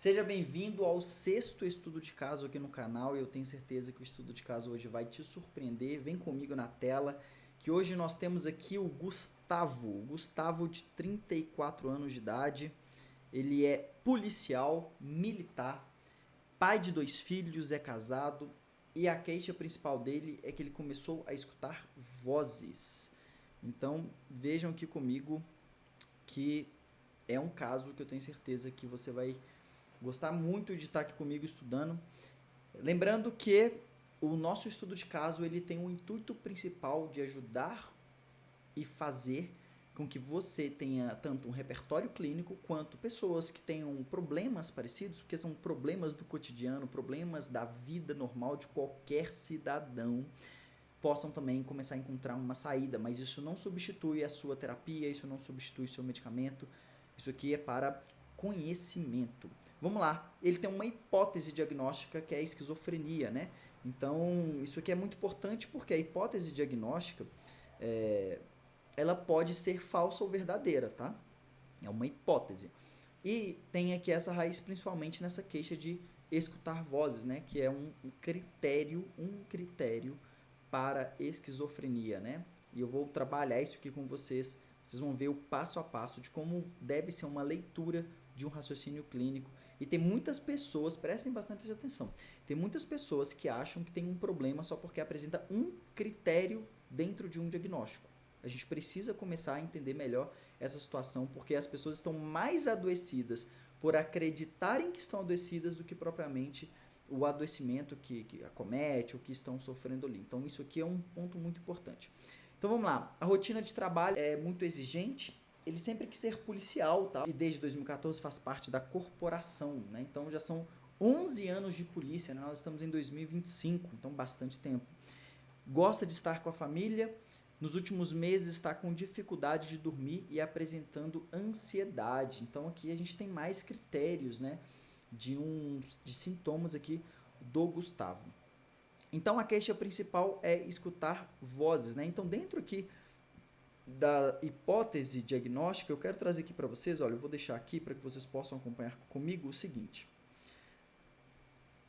Seja bem-vindo ao sexto estudo de caso aqui no canal. Eu tenho certeza que o estudo de caso hoje vai te surpreender. Vem comigo na tela, que hoje nós temos aqui o Gustavo de 34 anos de idade. Ele é policial, militar, pai de 2 filhos, é casado e a queixa principal dele é que ele começou a escutar vozes. Então vejam aqui comigo que é um caso que eu tenho certeza que você vai gostar muito de estar aqui comigo estudando. Lembrando que o nosso estudo de caso ele tem o intuito principal de ajudar e fazer com que você tenha tanto um repertório clínico quanto pessoas que tenham problemas parecidos, porque são problemas do cotidiano, problemas da vida normal de qualquer cidadão, possam também começar a encontrar uma saída, mas isso não substitui a sua terapia, isso não substitui o seu medicamento, isso aqui é para conhecimento. Vamos lá, ele tem uma hipótese diagnóstica que é a esquizofrenia, né? Então, isso aqui é muito importante porque a hipótese diagnóstica, ela pode ser falsa ou verdadeira, tá? É uma hipótese. E tem aqui essa raiz principalmente nessa queixa de escutar vozes, né? Que é um critério para esquizofrenia, né? E eu vou trabalhar isso aqui com vocês. Vocês vão ver o passo a passo de como deve ser uma leitura de um raciocínio clínico. E tem muitas pessoas, prestem bastante atenção, tem muitas pessoas que acham que tem um problema só porque apresenta um critério dentro de um diagnóstico. A gente precisa começar a entender melhor essa situação, porque as pessoas estão mais adoecidas por acreditarem que estão adoecidas do que propriamente o adoecimento que acomete ou que estão sofrendo ali. Então isso aqui é um ponto muito importante. Então vamos lá, a rotina de trabalho é muito exigente, ele sempre quis ser policial, tá? E desde 2014 faz parte da corporação, né? Então já são 11 anos de polícia, né? Nós estamos em 2025, então bastante tempo. Gosta de estar com a família, nos últimos meses está com dificuldade de dormir e apresentando ansiedade. Então aqui a gente tem mais critérios, né? De sintomas aqui do Gustavo. Então a queixa principal é escutar vozes, né? Então dentro aqui da hipótese diagnóstica, eu quero trazer aqui para vocês, olha, eu vou deixar aqui para que vocês possam acompanhar comigo o seguinte.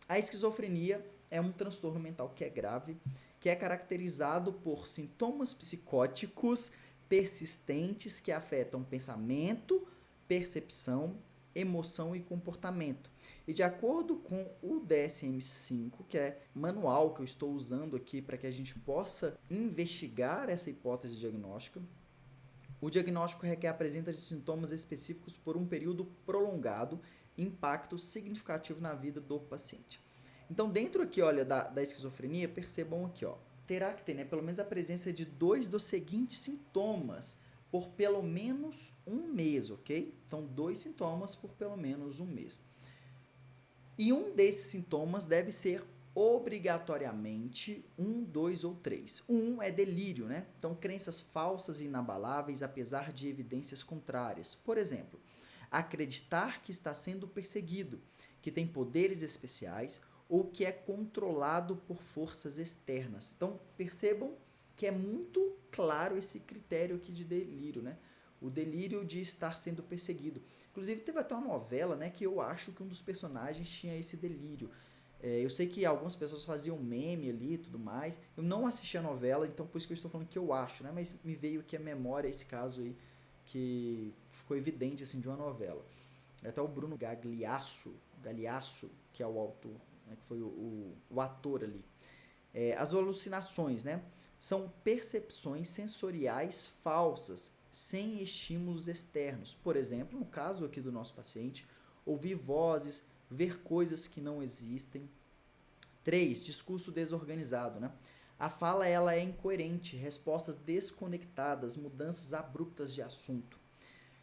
A esquizofrenia é um transtorno mental que é grave, que é caracterizado por sintomas psicóticos persistentes que afetam pensamento, percepção, emoção e comportamento. E de acordo com o DSM-5, que é manual que eu estou usando aqui para que a gente possa investigar essa hipótese diagnóstica, o diagnóstico requer a presença de sintomas específicos por um período prolongado, impacto significativo na vida do paciente. Então, dentro aqui, olha, da esquizofrenia, percebam aqui, ó, terá que ter, né, pelo menos a presença de 2 dos seguintes sintomas por pelo menos um mês, ok? Então, 2 sintomas por pelo menos um mês. E um desses sintomas deve ser obrigatoriamente 1, 2 ou 3. Um é delírio, né? Então, crenças falsas e inabaláveis apesar de evidências contrárias. Por exemplo, acreditar que está sendo perseguido, que tem poderes especiais ou que é controlado por forças externas. Então, percebam que é muito claro esse critério aqui de delírio, né? O delírio de estar sendo perseguido. Inclusive, teve até uma novela, né, que eu acho que um dos personagens tinha esse delírio. Eu sei que algumas pessoas faziam meme ali e tudo mais. Eu não assisti a novela, então por isso que eu estou falando que eu acho, né? Mas me veio aqui a memória esse caso aí que ficou evidente assim de uma novela. Até o Bruno Gagliasso, que é o autor, né, que foi o ator ali. As alucinações, né? São percepções sensoriais falsas, sem estímulos externos. Por exemplo, no caso aqui do nosso paciente, ouvir vozes, ver coisas que não existem. 3. Discurso desorganizado, né? A fala ela é incoerente, respostas desconectadas, mudanças abruptas de assunto.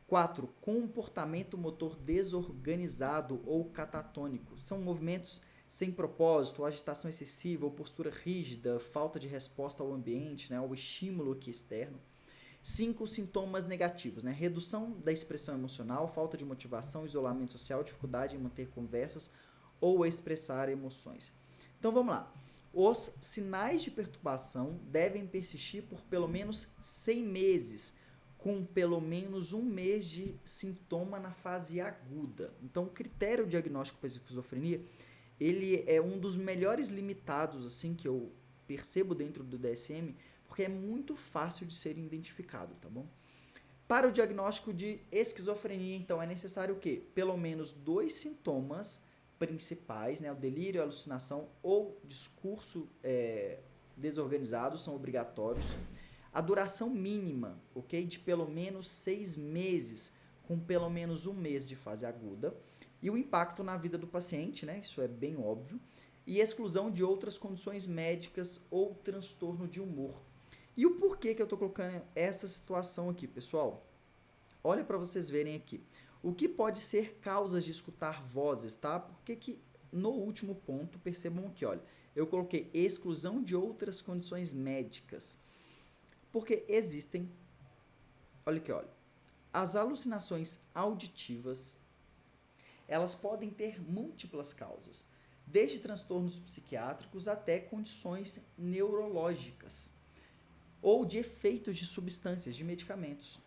4. Comportamento motor desorganizado ou catatônico. São movimentos sem propósito, agitação excessiva ou postura rígida, falta de resposta ao ambiente, né, ao estímulo aqui externo. 5 sintomas negativos, né? Redução da expressão emocional, falta de motivação, isolamento social, dificuldade em manter conversas ou expressar emoções. Então vamos lá. Os sinais de perturbação devem persistir por pelo menos 6 meses, com pelo menos 1 mês de sintoma na fase aguda. Então, o critério diagnóstico para esquizofrenia, ele é um dos melhores limitados, assim, que eu percebo dentro do DSM, porque é muito fácil de ser identificado, tá bom? Para o diagnóstico de esquizofrenia, então, é necessário o quê? Pelo menos 2 sintomas principais, né? O delírio, a alucinação ou discurso desorganizado são obrigatórios. A duração mínima, ok? De pelo menos 6 meses, com pelo menos 1 mês de fase aguda. E o impacto na vida do paciente, né? Isso é bem óbvio. E exclusão de outras condições médicas ou transtorno de humor. E o porquê que eu estou colocando essa situação aqui, pessoal? Olha para vocês verem aqui. O que pode ser causas de escutar vozes, tá? Porque que no último ponto, percebam aqui, olha, eu coloquei exclusão de outras condições médicas. Porque existem, olha aqui, olha, as alucinações auditivas, elas podem ter múltiplas causas, desde transtornos psiquiátricos até condições neurológicas, ou de efeitos de substâncias, de medicamentos.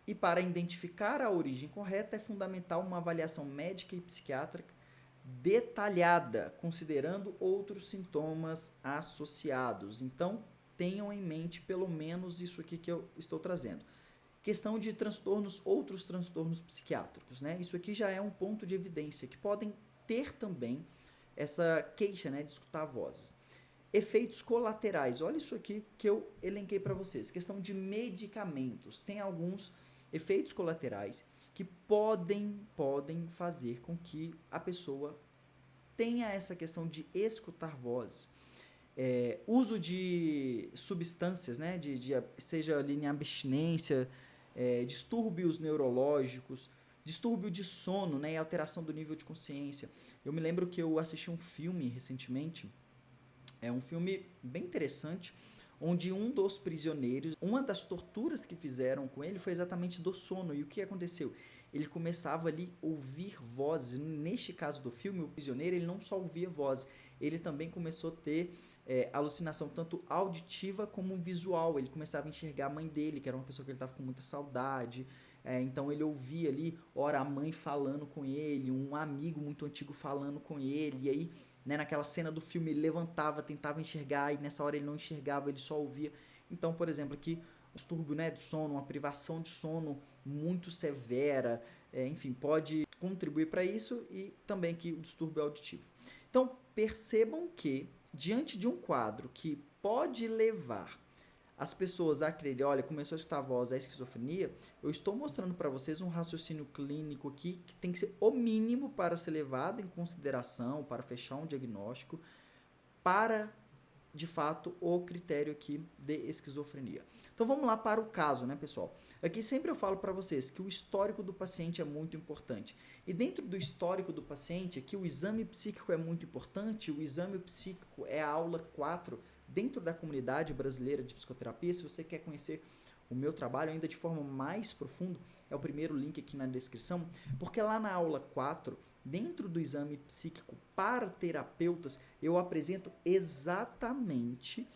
E para identificar a origem correta é fundamental uma avaliação médica e psiquiátrica detalhada, considerando outros sintomas associados. Então, tenham em mente pelo menos isso aqui que eu estou trazendo. Questão de transtornos, outros transtornos psiquiátricos, né? Isso aqui já é um ponto de evidência que podem ter também essa queixa, né, de escutar vozes. Efeitos colaterais, olha isso aqui que eu elenquei para vocês. Questão de medicamentos, tem alguns efeitos colaterais que podem fazer com que a pessoa tenha essa questão de escutar vozes. Uso de substâncias, né, seja ali em abstinência, distúrbios neurológicos, distúrbio de sono, né, e alteração do nível de consciência. Eu me lembro que eu assisti um filme recentemente, é um filme bem interessante, onde um dos prisioneiros, uma das torturas que fizeram com ele foi exatamente do sono. E o que aconteceu? Ele começava ali a ouvir vozes. Neste caso do filme, o prisioneiro, ele não só ouvia vozes, ele também começou a ter alucinação tanto auditiva como visual. Ele começava a enxergar a mãe dele, que era uma pessoa que ele estava com muita saudade. Então ele ouvia ali, ora, a mãe falando com ele, um amigo muito antigo falando com ele, e aí, né, naquela cena do filme, ele levantava, tentava enxergar, e nessa hora ele não enxergava, ele só ouvia. Então, por exemplo, aqui, um distúrbio, né, do sono, uma privação de sono muito severa, enfim, pode contribuir para isso, e também aqui o distúrbio auditivo. Então, percebam que, diante de um quadro que pode levar as pessoas a acreditarem, olha, começou a escutar a voz, é esquizofrenia, eu estou mostrando para vocês um raciocínio clínico aqui que tem que ser o mínimo para ser levado em consideração, para fechar um diagnóstico, para, de fato, o critério aqui de esquizofrenia. Então vamos lá para o caso, né, pessoal? Aqui sempre eu falo para vocês que o histórico do paciente é muito importante. E dentro do histórico do paciente, aqui o exame psíquico é muito importante. O exame psíquico é a aula 4 dentro da comunidade brasileira de psicoterapia. Se você quer conhecer o meu trabalho ainda de forma mais profunda, é o primeiro link aqui na descrição, porque lá na aula 4, dentro do exame psíquico para terapeutas, eu apresento exatamente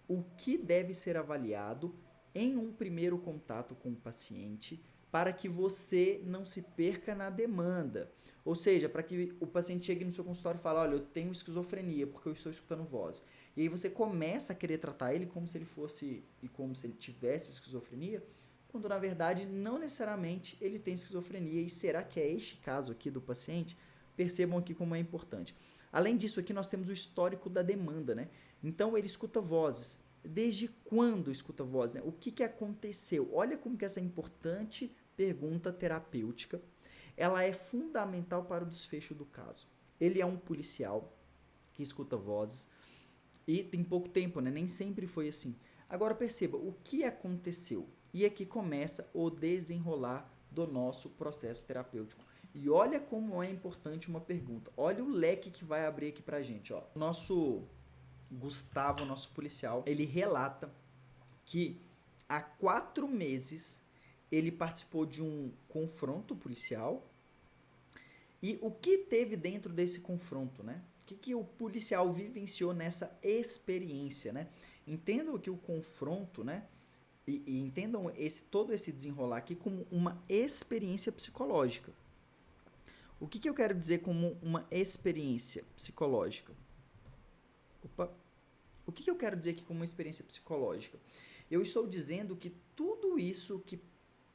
o que deve ser avaliado em um primeiro contato com o paciente, para que você não se perca na demanda. Ou seja, para que o paciente chegue no seu consultório e fale, olha, eu tenho esquizofrenia porque eu estou escutando voz. E aí você começa a querer tratar ele como se ele fosse e como se ele tivesse esquizofrenia, quando na verdade não necessariamente ele tem esquizofrenia. E será que é este caso aqui do paciente? Percebam aqui como é importante. Além disso, aqui nós temos o histórico da demanda, né? Então ele escuta vozes. Desde quando escuta voz, né? O que aconteceu? Olha como que essa importante pergunta terapêutica, ela é fundamental para o desfecho do caso. Ele é um policial que escuta vozes e tem pouco tempo, né? Nem sempre foi assim. Agora perceba, o que aconteceu? E aqui começa o desenrolar do nosso processo terapêutico. E olha como é importante uma pergunta. Olha o leque que vai abrir aqui pra gente, ó. Nosso Gustavo, nosso policial, ele relata que há 4 meses ele participou de um confronto policial e o que teve dentro desse confronto, né? O que o policial vivenciou nessa experiência, né? Entendam que o confronto, né, e entendam todo esse desenrolar aqui como uma experiência psicológica. O que eu quero dizer como uma experiência psicológica? Opa! O que eu quero dizer aqui como uma experiência psicológica? Eu estou dizendo que tudo isso que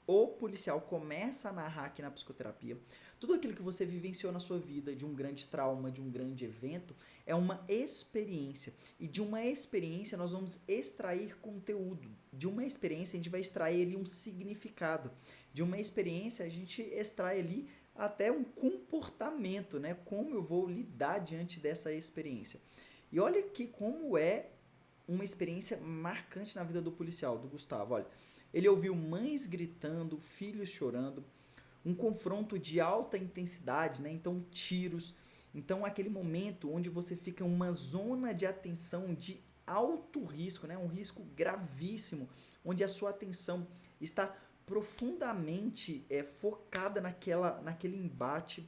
o policial começa a narrar aqui na psicoterapia, tudo aquilo que você vivenciou na sua vida, de um grande trauma, de um grande evento, é uma experiência. E de uma experiência nós vamos extrair conteúdo. De uma experiência a gente vai extrair ali um significado. De uma experiência a gente extrai ali até um comportamento, né? Como eu vou lidar diante dessa experiência. E olha aqui como é uma experiência marcante na vida do policial, do Gustavo. Olha, ele ouviu mães gritando, filhos chorando, um confronto de alta intensidade, né? Então tiros. Então aquele momento onde você fica em uma zona de atenção de alto risco, né? Um risco gravíssimo, onde a sua atenção está profundamente focada naquele embate.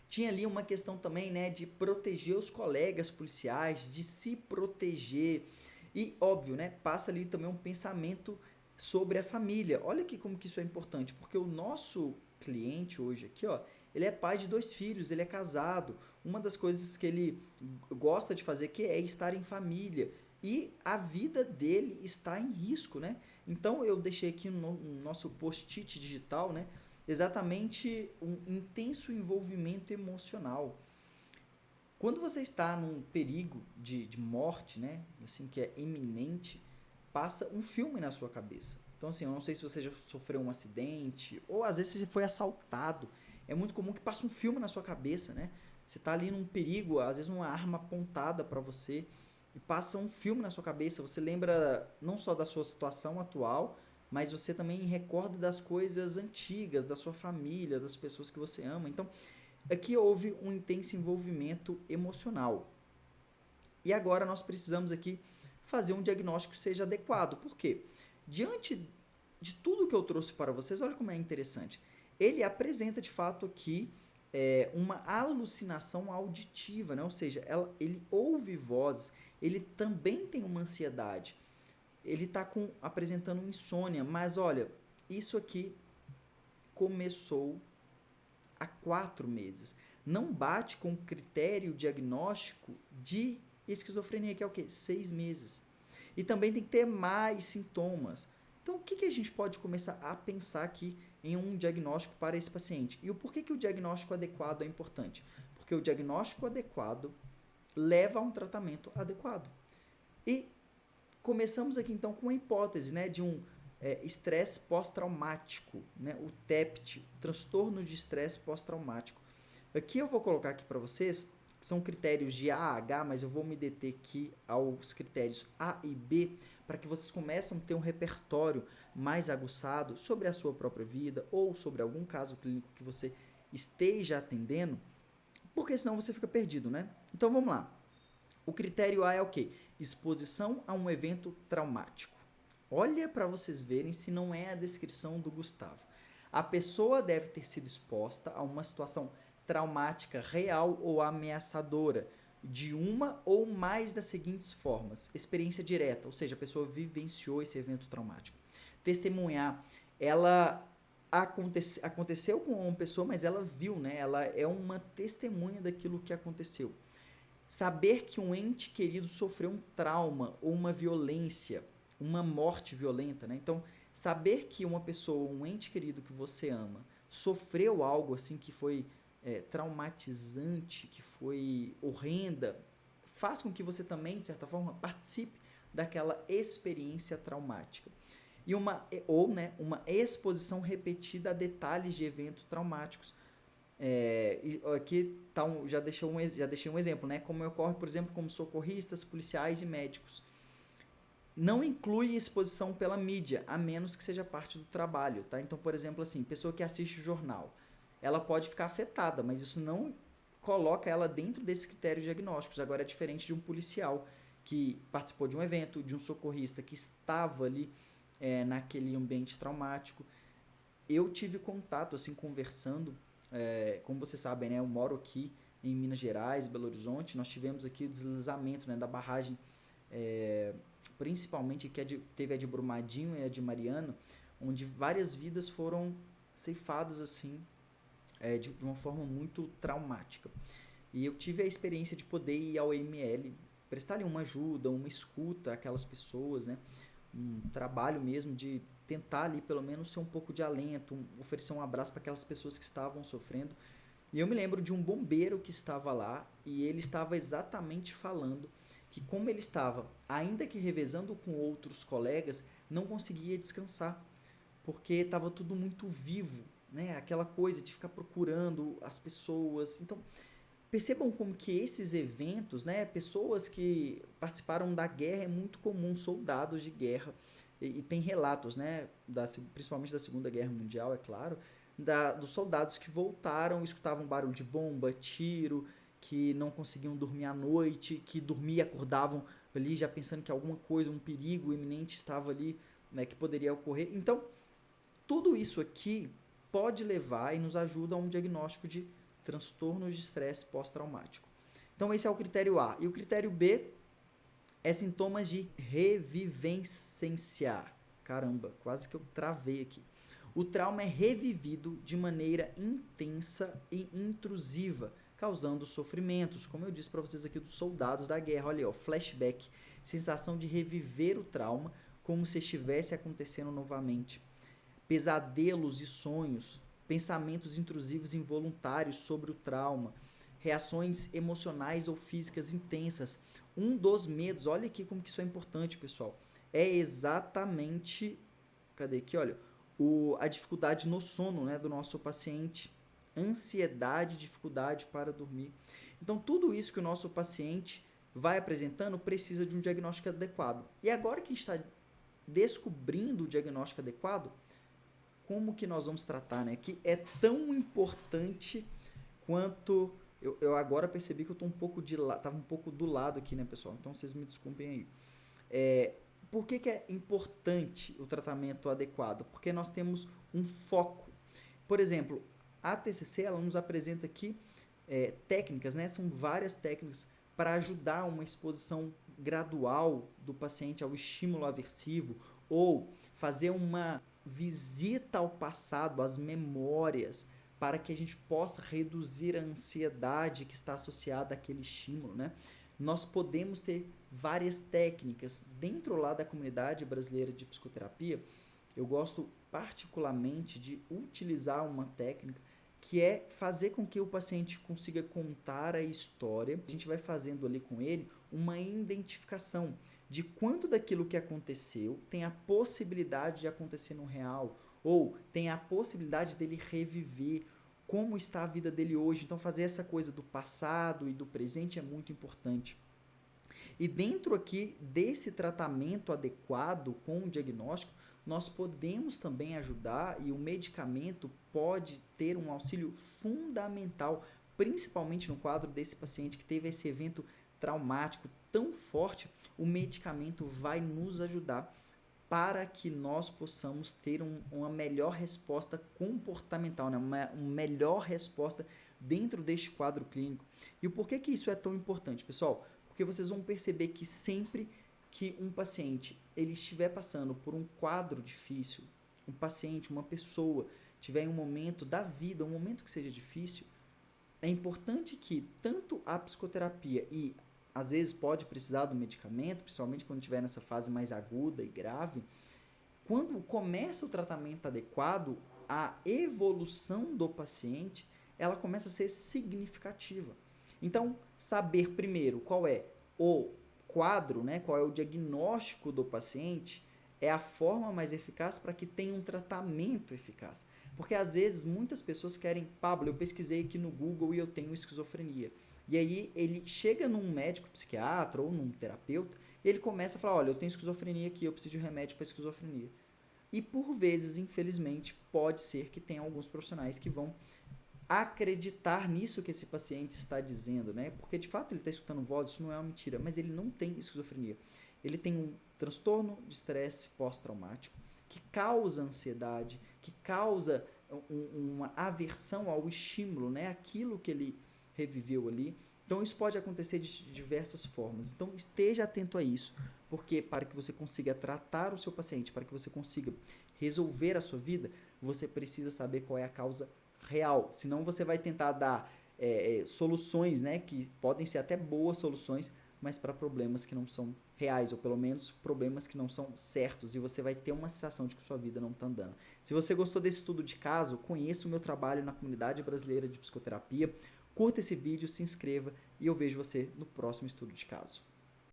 Tinha ali uma questão também, né, de proteger os colegas policiais, de se proteger. E, óbvio, né, passa ali também um pensamento sobre a família. Olha aqui como que isso é importante, porque o nosso cliente hoje aqui, ó, ele é pai de 2 filhos, ele é casado. Uma das coisas que ele gosta de fazer que é estar em família. E a vida dele está em risco, né? Então, eu deixei aqui no nosso post-it digital, né, exatamente um intenso envolvimento emocional. Quando você está num perigo de morte, né, assim, que é iminente, passa um filme na sua cabeça. Então, assim, eu não sei se você já sofreu um acidente, ou às vezes você foi assaltado. É muito comum que passe um filme na sua cabeça, né? Você está ali num perigo, às vezes uma arma apontada para você, e passa um filme na sua cabeça. Você lembra não só da sua situação atual, mas você também recorda das coisas antigas, da sua família, das pessoas que você ama. Então, aqui houve um intenso envolvimento emocional. E agora nós precisamos aqui fazer um diagnóstico que seja adequado. Por quê? Diante de tudo que eu trouxe para vocês, olha como é interessante. Ele apresenta, de fato, aqui uma alucinação auditiva, né? Ou seja, ele ouve vozes, ele também tem uma ansiedade. Ele está apresentando insônia, mas olha, isso aqui começou há 4 meses. Não bate com o critério diagnóstico de esquizofrenia, que é o quê? 6 meses. E também tem que ter mais sintomas. Então, o que a gente pode começar a pensar aqui em um diagnóstico para esse paciente? E o porquê que o diagnóstico adequado é importante? Porque o diagnóstico adequado leva a um tratamento adequado. E começamos aqui então com a hipótese, né, de um estresse pós-traumático, né, o TEPT, transtorno de estresse pós-traumático. Aqui eu vou colocar aqui para vocês, que são critérios de A a H, mas eu vou me deter aqui aos critérios A e B, para que vocês comecem a ter um repertório mais aguçado sobre a sua própria vida ou sobre algum caso clínico que você esteja atendendo, porque senão você fica perdido, né? Então vamos lá. O critério A é o quê? Exposição a um evento traumático. Olha para vocês verem se não é a descrição do Gustavo. A pessoa deve ter sido exposta a uma situação traumática real ou ameaçadora, de uma ou mais das seguintes formas. Experiência direta, ou seja, a pessoa vivenciou esse evento traumático. Testemunhar, ela aconteceu com uma pessoa, mas ela viu, né? Ela é uma testemunha daquilo que aconteceu. Saber que um ente querido sofreu um trauma ou uma violência, uma morte violenta, né? Então, saber que uma pessoa, um ente querido que você ama, sofreu algo assim que foi traumatizante, que foi horrenda, faz com que você também, de certa forma, participe daquela experiência traumática. E uma exposição repetida a detalhes de eventos traumáticos. Aqui tá já deixei um exemplo, né? Como ocorre, por exemplo, como socorristas, policiais e médicos. Não inclui exposição pela mídia, a menos que seja parte do trabalho, tá? Então, por exemplo, assim, pessoa que assiste o jornal, ela pode ficar afetada, mas isso não coloca ela dentro desses critérios diagnósticos. Agora é diferente de um policial que participou de um evento, de um socorrista que estava ali naquele ambiente traumático. Eu tive contato, assim, conversando, como vocês sabem, né, eu moro aqui em Minas Gerais, Belo Horizonte, nós tivemos aqui o deslizamento, né, da barragem principalmente que teve a de Brumadinho e a de Mariana, onde várias vidas foram ceifadas assim, de uma forma muito traumática. E eu tive a experiência de poder ir ao ML, prestar ali uma ajuda, uma escuta àquelas pessoas, né? Um trabalho mesmo de tentar ali pelo menos ser um pouco de alento, oferecer um abraço para aquelas pessoas que estavam sofrendo. E eu me lembro de um bombeiro que estava lá e ele estava exatamente falando que como ele estava, ainda que revezando com outros colegas, não conseguia descansar, porque estava tudo muito vivo, né? Aquela coisa de ficar procurando as pessoas. Então, percebam como que esses eventos, né, pessoas que participaram da guerra, é muito comum, soldados de guerra, e tem relatos, né, principalmente da Segunda Guerra Mundial, é claro, dos soldados que voltaram, escutavam barulho de bomba, tiro, que não conseguiam dormir à noite, que dormiam e acordavam ali já pensando que alguma coisa, um perigo iminente estava ali, né, que poderia ocorrer. Então, tudo isso aqui pode levar e nos ajuda a um diagnóstico de transtornos de estresse pós-traumático. Então, esse é o critério A. E o critério B é sintomas de revivência. Caramba, quase que eu travei aqui. O trauma é revivido de maneira intensa e intrusiva, causando sofrimentos, como eu disse para vocês aqui dos soldados da guerra. Olha, ó, flashback, sensação de reviver o trauma como se estivesse acontecendo novamente. Pesadelos e sonhos, pensamentos intrusivos involuntários sobre o trauma, reações emocionais ou físicas intensas. Um dos medos, olha aqui como que isso é importante, pessoal, é exatamente, cadê aqui, olha, a dificuldade no sono, né, do nosso paciente, ansiedade, dificuldade para dormir. Então, tudo isso que o nosso paciente vai apresentando precisa de um diagnóstico adequado. E agora que a gente está descobrindo o diagnóstico adequado, como que nós vamos tratar, né? Que é tão importante quanto... Eu agora percebi que eu tô tava um pouco do lado aqui, né, pessoal? Então, vocês me desculpem aí. Por que é importante o tratamento adequado? Porque nós temos um foco. Por exemplo, a TCC, ela nos apresenta aqui técnicas, né? São várias técnicas para ajudar uma exposição gradual do paciente ao estímulo aversivo ou fazer uma visita ao passado, às memórias, para que a gente possa reduzir a ansiedade que está associada àquele estímulo, né? Nós podemos ter várias técnicas. Dentro lá da comunidade brasileira de psicoterapia, eu gosto particularmente de utilizar uma técnica que é fazer com que o paciente consiga contar a história. A gente vai fazendo ali com ele uma identificação de quanto daquilo que aconteceu tem a possibilidade de acontecer no real, ou tem a possibilidade dele reviver, como está a vida dele hoje. Então, fazer essa coisa do passado e do presente é muito importante. E dentro aqui desse tratamento adequado com o diagnóstico, nós podemos também ajudar, e o medicamento pode ter um auxílio fundamental, principalmente no quadro desse paciente que teve esse evento traumático tão forte. O medicamento vai nos ajudar para que nós possamos ter uma melhor resposta comportamental, né? uma melhor resposta dentro deste quadro clínico. E o porquê que isso é tão importante, pessoal? Porque vocês vão perceber que sempre que um paciente ele estiver passando por um quadro difícil, um paciente, uma pessoa, tiver em um momento da vida, um momento que seja difícil, é importante que tanto a psicoterapia e às vezes pode precisar do medicamento, principalmente quando estiver nessa fase mais aguda e grave, quando começa o tratamento adequado, a evolução do paciente, ela começa a ser significativa. Então, saber primeiro qual é o quadro, né, qual é o diagnóstico do paciente, é a forma mais eficaz para que tenha um tratamento eficaz. Porque às vezes muitas pessoas querem, Pablo, eu pesquisei aqui no Google e eu tenho esquizofrenia. E aí ele chega num médico psiquiatra ou num terapeuta e ele começa a falar, olha, eu tenho esquizofrenia aqui, eu preciso de remédio para esquizofrenia. E por vezes, infelizmente, pode ser que tenha alguns profissionais que vão acreditar nisso que esse paciente está dizendo, né? Porque de fato ele está escutando voz, isso não é uma mentira, mas ele não tem esquizofrenia. Ele tem um transtorno de estresse pós-traumático que causa ansiedade, que causa uma aversão ao estímulo, né? Aquilo que ele reviveu ali. Então isso pode acontecer de diversas formas. Então esteja atento a isso, porque para que você consiga tratar o seu paciente, para que você consiga resolver a sua vida, você precisa saber qual é a causa real. Senão você vai tentar dar soluções, né, que podem ser até boas soluções, mas para problemas que não são reais, ou pelo menos problemas que não são certos, e você vai ter uma sensação de que sua vida não está andando. Se você gostou desse estudo de caso, conheça o meu trabalho na comunidade brasileira de psicoterapia, curta esse vídeo, se inscreva e eu vejo você no próximo estudo de caso.